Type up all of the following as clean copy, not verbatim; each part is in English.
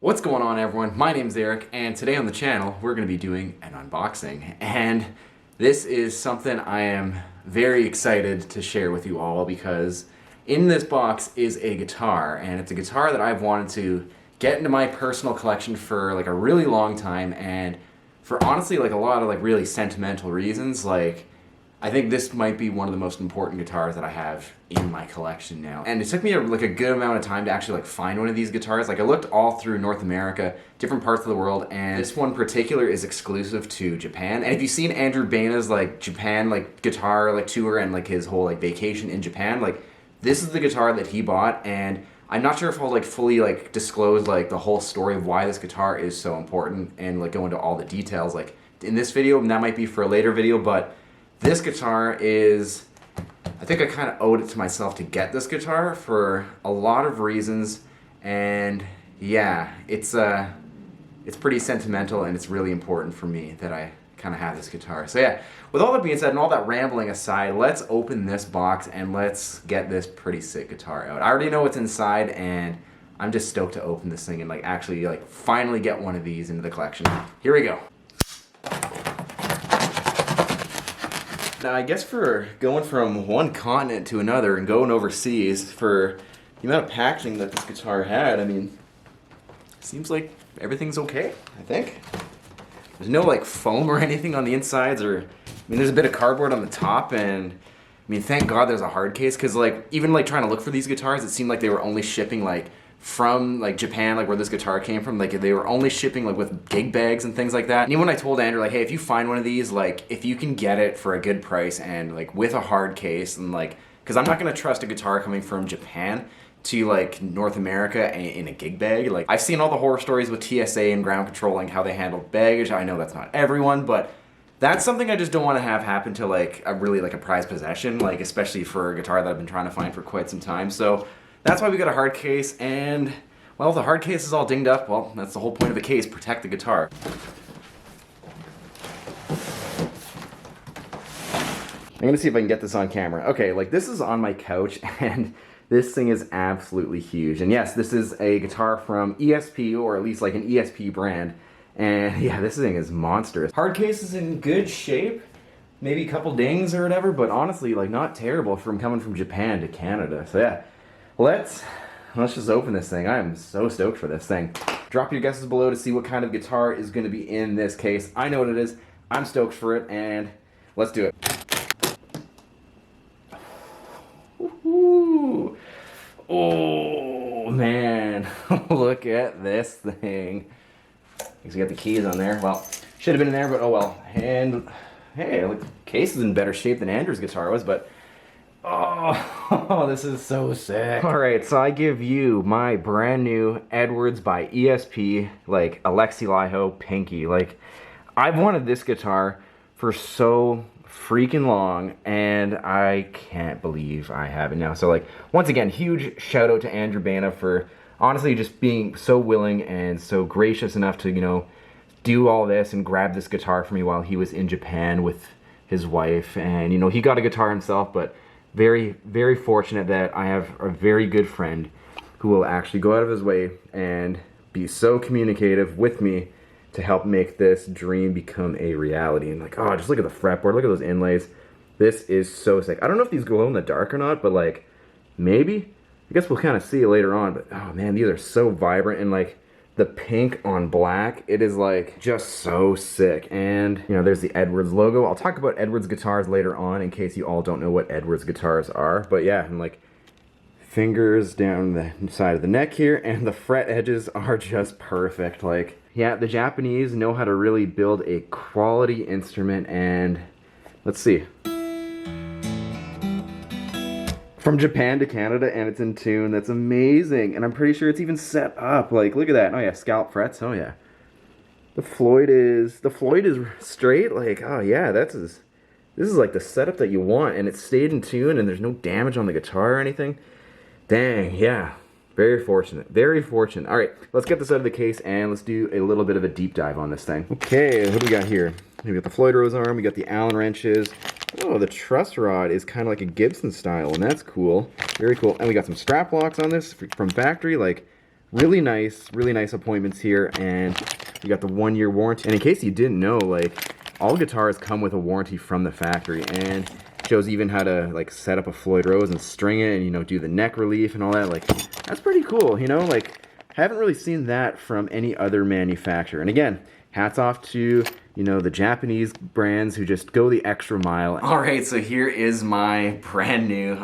What's going on, everyone? My name's Eric, and today on the channel we're going to be doing an unboxing, and this is something I am very excited to share with you all because in this box is a guitar, and it's a guitar that I've wanted to get into my personal collection for like a really long time, and for honestly like a lot of like really sentimental reasons. Like, I think this might be one of the most important guitars that I have in my collection now. And it took me a good amount of time to actually like find one of these guitars. Like, I looked all through North America, different parts of the world, and this one in particular is exclusive to Japan. And if you've seen Andrew Baina's like Japan like guitar like tour and like his whole like vacation in Japan, like this is the guitar that he bought, and I'm not sure if I'll like fully like disclose like the whole story of why this guitar is so important and like go into all the details like in this video, and that might be for a later video. But this guitar is, I think I kind of owed it to myself to get this guitar for a lot of reasons, and yeah, it's pretty sentimental, and it's really important for me that I kind of have this guitar. So yeah, with all that being said and all that rambling aside, let's open this box and let's get this pretty sick guitar out. I already know what's inside, and I'm just stoked to open this thing and like actually like finally get one of these into the collection. Here we go. Now, I guess for going from one continent to another and going overseas, for the amount of packaging that this guitar had, I mean, it seems like everything's okay, I think. There's no like foam or anything on the insides, or, I mean, there's a bit of cardboard on the top, and I mean, thank God there's a hard case, because like, even like trying to look for these guitars, it seemed like they were only shipping like from like Japan, like where this guitar came from, like they were only shipping like with gig bags and things like that. And even when I told Andrew like, hey, if you find one of these, like if you can get it for a good price and like with a hard case, and like, because I'm not gonna trust a guitar coming from Japan to like North America in a gig bag. Like, I've seen all the horror stories with TSA and ground controlling how they handle baggage. I know that's not everyone, but that's something I just don't want to have happen to like a really like a prized possession, like especially for a guitar that I've been trying to find for quite some time. So that's why we got a hard case, and well, if the hard case is all dinged up, well, that's the whole point of a case, protect the guitar. I'm gonna see if I can get this on camera. Okay, like this is on my couch, and this thing is absolutely huge. And yes, this is a guitar from ESP, or at least like an ESP brand. And yeah, this thing is monstrous. Hard case is in good shape. Maybe a couple dings or whatever, but honestly, like not terrible from coming from Japan to Canada. So yeah, let's just open this thing. I am so stoked for this thing. Drop your guesses below to see what kind of guitar is going to be in this case. I know what it is. I'm stoked for it, and let's do it. Ooh. Oh man, look at this thing. Because we got the keys on there. Well, should have been in there, but oh well. And hey, look, the case is in better shape than Andrew's guitar was, but oh, this is so sick. Alright, so I give you my brand new Edwards by ESP, like Alexi Laiho Pinky. Like, I've wanted this guitar for so freaking long, and I can't believe I have it now. So like, once again, huge shout out to Andrew Baina for honestly just being so willing and so gracious enough to, you know, do all this and grab this guitar for me while he was in Japan with his wife. And, you know, he got a guitar himself, but very, very fortunate that I have a very good friend who will actually go out of his way and be so communicative with me to help make this dream become a reality. And like, oh, just look at the fretboard, look at those inlays. This is so sick. I don't know if these glow in the dark or not, but like, maybe? I guess we'll kind of see it later on, but oh man, these are so vibrant, and like the pink on black, it is like just so sick. And you know, there's the Edwards logo. I'll talk about Edwards guitars later on in case you all don't know what Edwards guitars are. But yeah, and like fingers down the side of the neck here, and the fret edges are just perfect. Like, yeah, the Japanese know how to really build a quality instrument, and let's see. From Japan to Canada, and it's in tune. That's amazing. And I'm pretty sure it's even set up. Like, look at that. Oh yeah, scallop frets. Oh yeah. The Floyd is straight. Like, oh yeah, this is like the setup that you want, and it stayed in tune, and there's no damage on the guitar or anything. Dang, yeah. Very fortunate. Very fortunate. All right, let's get this out of the case, and let's do a little bit of a deep dive on this thing. Okay, what do we got here? We got the Floyd Rose arm. We got the Allen wrenches. Oh, the truss rod is kind of like a Gibson style, and that's cool. Very cool. And we got some strap locks on this from factory. Like, really nice appointments here, and you got the 1-year warranty. And in case you didn't know, like, all guitars come with a warranty from the factory, and shows even how to like set up a Floyd Rose and string it, and you know, do the neck relief and all that. Like, that's pretty cool, you know. Like, haven't really seen that from any other manufacturer. And again, hats off to, you know, the Japanese brands who just go the extra mile. All right, so here is my brand new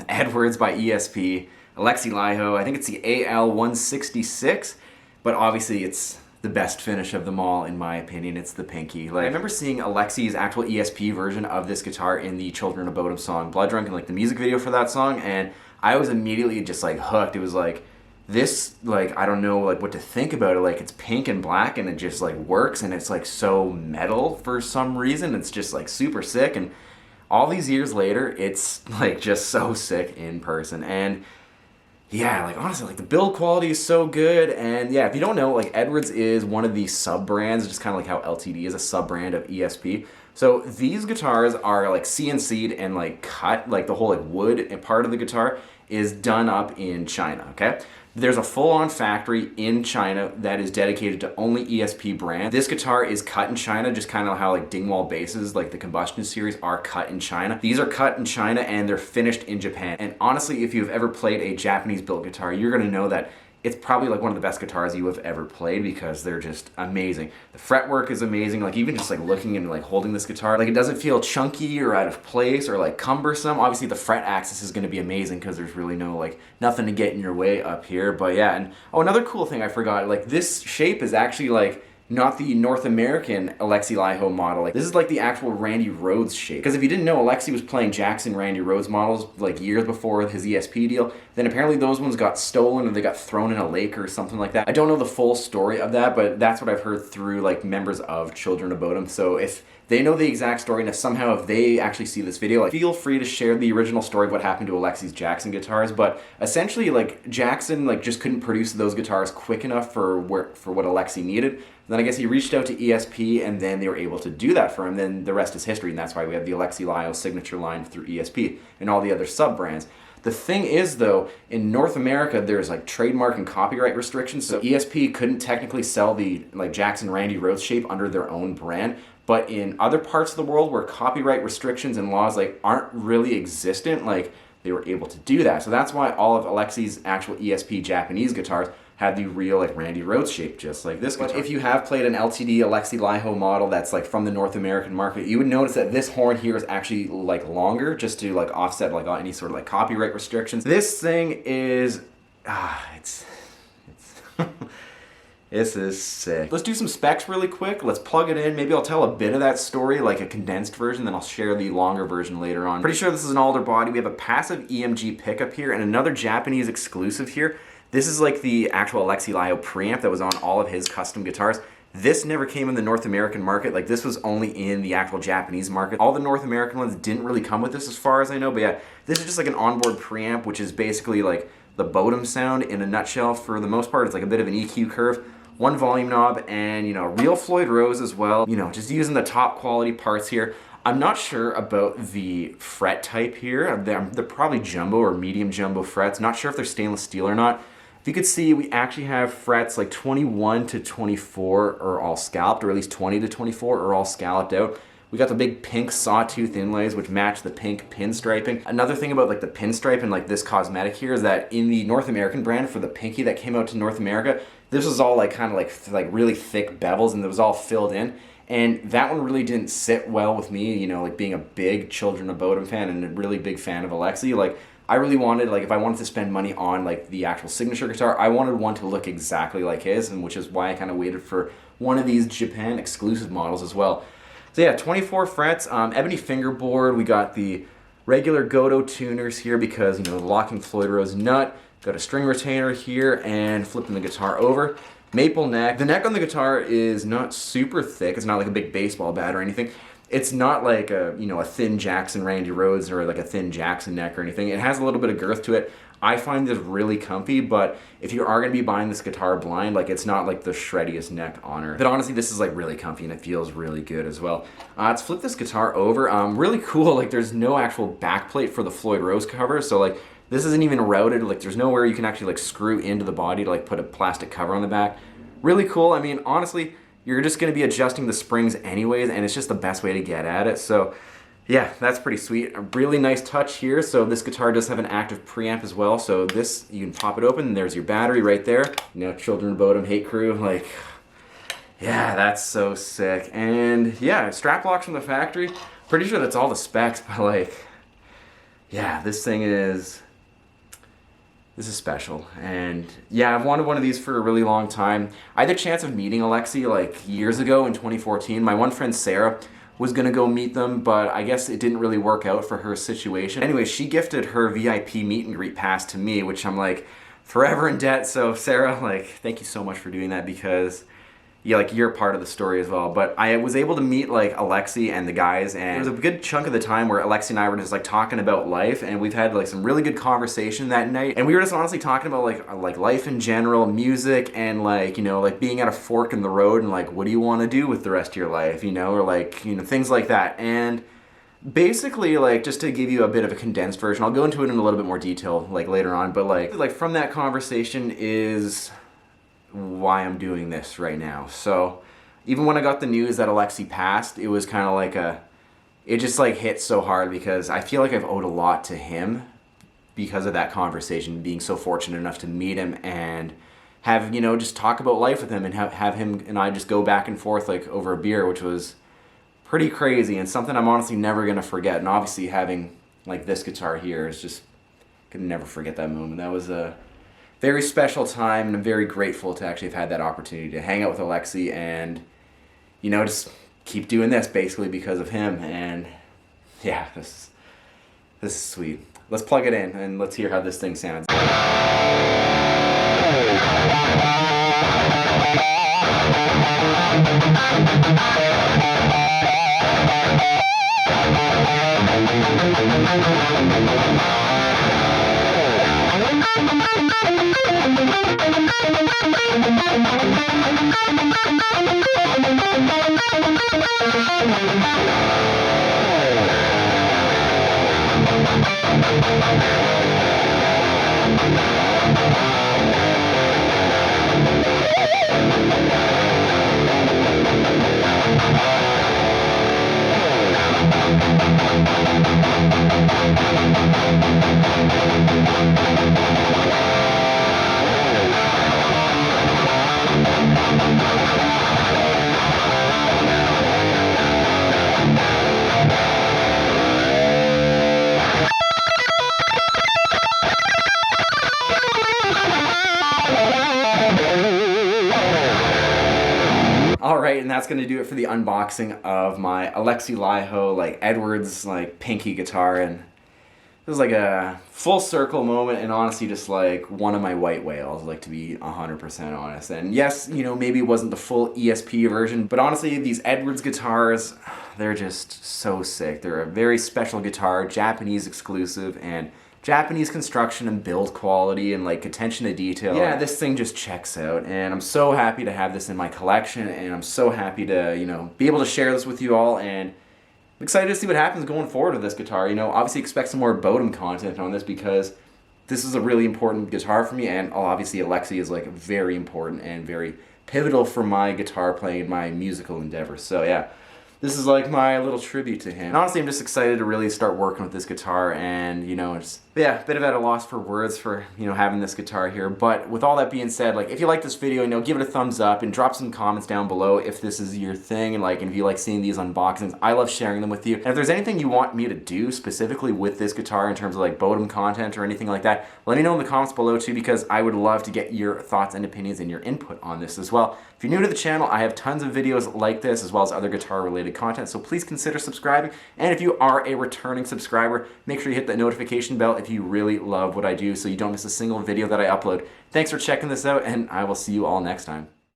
Edwards by ESP Alexi Laiho. I think it's the AL166, but obviously it's the best finish of them all, in my opinion. It's the pinky. Like, I remember seeing Alexi's actual ESP version of this guitar in the Children of Bodom song Blood Drunk, and like the music video for that song, and I was immediately just like hooked. It was like, this, like, I don't know like what to think about it. Like, it's pink and black and it just like works, and it's like so metal for some reason. It's just like super sick, and all these years later it's like just so sick in person. And yeah, like honestly, like the build quality is so good. And yeah, if you don't know, like Edwards is one of the sub brands, just kind of like how LTD is a sub brand of ESP. So these guitars are like CNC'd and like cut, like the whole like wood and part of the guitar is done up in China, okay? There's a full-on factory in China that is dedicated to only ESP brand. This guitar is cut in China, just kind of how like Dingwall basses, like the Combustion series, are cut in China. These are cut in China and they're finished in Japan. And honestly, if you've ever played a Japanese-built guitar, you're gonna know that it's probably like one of the best guitars you have ever played, because they're just amazing. The fretwork is amazing. Like, even just like looking and like holding this guitar, like it doesn't feel chunky or out of place or like cumbersome. Obviously the fret axis is gonna be amazing because there's really no like nothing to get in your way up here. But yeah, and oh, another cool thing I forgot, like this shape is actually like not the North American Alexi Laiho model. Like, this is like the actual Randy Rhoads shape. Because if you didn't know, Alexi was playing Jackson Randy Rhoads models like years before his ESP deal. Then apparently those ones got stolen or they got thrown in a lake or something like that. I don't know the full story of that, but that's what I've heard through like members of Children of Bodom. So if they know the exact story, and if somehow if they actually see this video, like, feel free to share the original story of what happened to Alexi's Jackson guitars. But essentially, like, Jackson like just couldn't produce those guitars quick enough for what Alexi needed. Then I guess he reached out to ESP, and then they were able to do that for him. Then the rest is history, and that's why we have the Alexi Laiho signature line through ESP and all the other sub brands. The thing is, though, in North America, there's like trademark and copyright restrictions, so ESP couldn't technically sell the like Jackson Randy Rhoads shape under their own brand. But in other parts of the world where copyright restrictions and laws like aren't really existent, like, they were able to do that. So that's why all of Alexi's actual ESP Japanese guitars had the real like Randy Rhoads shape, just like this guitar. But if you have played an LTD Alexi Laiho model that's like from the North American market, you would notice that this horn here is actually like longer, just to like offset like any sort of like copyright restrictions. This thing is, this is sick. Let's do some specs really quick. Let's plug it in. Maybe I'll tell a bit of that story, like a condensed version, then I'll share the longer version later on. Pretty sure this is an Alder body. We have a passive EMG pickup here and another Japanese exclusive here. This is like the actual Alexi Laiho preamp that was on all of his custom guitars. This never came in the North American market. Like, this was only in the actual Japanese market. All the North American ones didn't really come with this as far as I know, but yeah, this is just like an onboard preamp, which is basically like the Bodom sound in a nutshell for the most part. It's like a bit of an EQ curve, one volume knob, and, you know, real Floyd Rose as well. You know, just using the top quality parts here. I'm not sure about the fret type here. They're probably jumbo or medium jumbo frets. Not sure if they're stainless steel or not. If you could see, we actually have frets like 21 to 24 are all scalloped, or at least 20 to 24 are all scalloped out. We got the big pink sawtooth inlays, which match the pink pinstriping. Another thing about like the pinstripe and like this cosmetic here is that in the North American brand for the pinky that came out to North America, this was all like kind of like really thick bevels, and it was all filled in. And that one really didn't sit well with me, you know, like being a big Children of Bodom fan and a really big fan of Alexi. Like, I really wanted, like, if I wanted to spend money on like the actual signature guitar, I wanted one to look exactly like his, and which is why I kind of waited for one of these Japan exclusive models as well. So yeah, 24 frets, ebony fingerboard. We got the regular Gotoh tuners here because, you know, the locking Floyd Rose nut. Got a string retainer here and flipping the guitar over. Maple neck. The neck on the guitar is not super thick. It's not like a big baseball bat or anything. It's not like a, you know, a thin Jackson Randy Rhoads or like a thin Jackson neck or anything. It has a little bit of girth to it. I find this really comfy, but if you are going to be buying this guitar blind, like, it's not like the shreddiest neck on earth. But honestly, this is like really comfy and it feels really good as well. Let's flip this guitar over. Really cool, like, there's no actual backplate for the Floyd Rose cover, so like This isn't even routed, like there's nowhere you can actually like screw into the body to like put a plastic cover on the back. Really cool. I mean, honestly, you're just gonna be adjusting the springs anyways, and it's just the best way to get at it. So yeah, that's pretty sweet. A really nice touch here. So this guitar does have an active preamp as well. So this, you can pop it open, and there's your battery right there. You know, Children of Bodom, Hate Crew, like, yeah, that's so sick. And yeah, strap locks from the factory. Pretty sure that's all the specs, but like, yeah, this is special. And yeah, I've wanted one of these for a really long time. I had the chance of meeting Alexi like years ago in 2014. My one friend Sarah was gonna go meet them, but I guess it didn't really work out for her situation. Anyway, she gifted her VIP meet and greet pass to me, which I'm like forever in debt. So Sarah, like, thank you so much for doing that, because yeah, like you're part of the story as well. But I was able to meet like Alexi and the guys, and there was a good chunk of the time where Alexi and I were just like talking about life, and we've had like some really good conversation that night. And we were just honestly talking about like life in general, music, and like, you know, like being at a fork in the road, and like what do you want to do with the rest of your life, you know, or like, you know, things like that. And basically, like, just to give you a bit of a condensed version, I'll go into it in a little bit more detail like later on, but like from that conversation is why I'm doing this right now. So even when I got the news that Alexi passed, it was kind of like it just like hit so hard, because I feel like I've owed a lot to him because of that conversation, being so fortunate enough to meet him and have, you know, just talk about life with him, and have him and I just go back and forth like over a beer, which was pretty crazy and something I'm honestly never gonna forget. And obviously having like this guitar here is just, can never forget that moment. That was a very special time, and I'm very grateful to actually have had that opportunity to hang out with Alexi and, you know, just keep doing this basically because of him. And yeah, this is sweet. Let's plug it in and let's hear how this thing sounds. Alright, and that's going to do it for the unboxing of my Alexi Laiho, like Edwards, like pinky guitar. And it was like a full circle moment, and honestly just like one of my white whales, like, to be 100% honest. And yes, you know, maybe it wasn't the full ESP version, but honestly these Edwards guitars, they're just so sick. They're a very special guitar, Japanese exclusive, and Japanese construction and build quality and like attention to detail. Yeah, this thing just checks out, and I'm so happy to have this in my collection, and I'm so happy to, you know, be able to share this with you all, and I'm excited to see what happens going forward with this guitar. You know, obviously expect some more Bodom content on this, because this is a really important guitar for me, and obviously Alexi is like very important and very pivotal for my guitar playing and my musical endeavors. So yeah, this is like my little tribute to him. And honestly, I'm just excited to really start working with this guitar, and, you know, it's, yeah, a bit of at a loss for words for, you know, having this guitar here. But with all that being said, like, if you like this video, you know, give it a thumbs up and drop some comments down below if this is your thing, and like, if you like seeing these unboxings. I love sharing them with you. And if there's anything you want me to do specifically with this guitar in terms of like Bodom content or anything like that, let me know in the comments below too, because I would love to get your thoughts and opinions and your input on this as well. If you're new to the channel, I have tons of videos like this as well as other guitar related content, so please consider subscribing. And if you are a returning subscriber, make sure you hit that notification bell if you really love what I do, so you don't miss a single video that I upload. Thanks for checking this out, and I will see you all next time.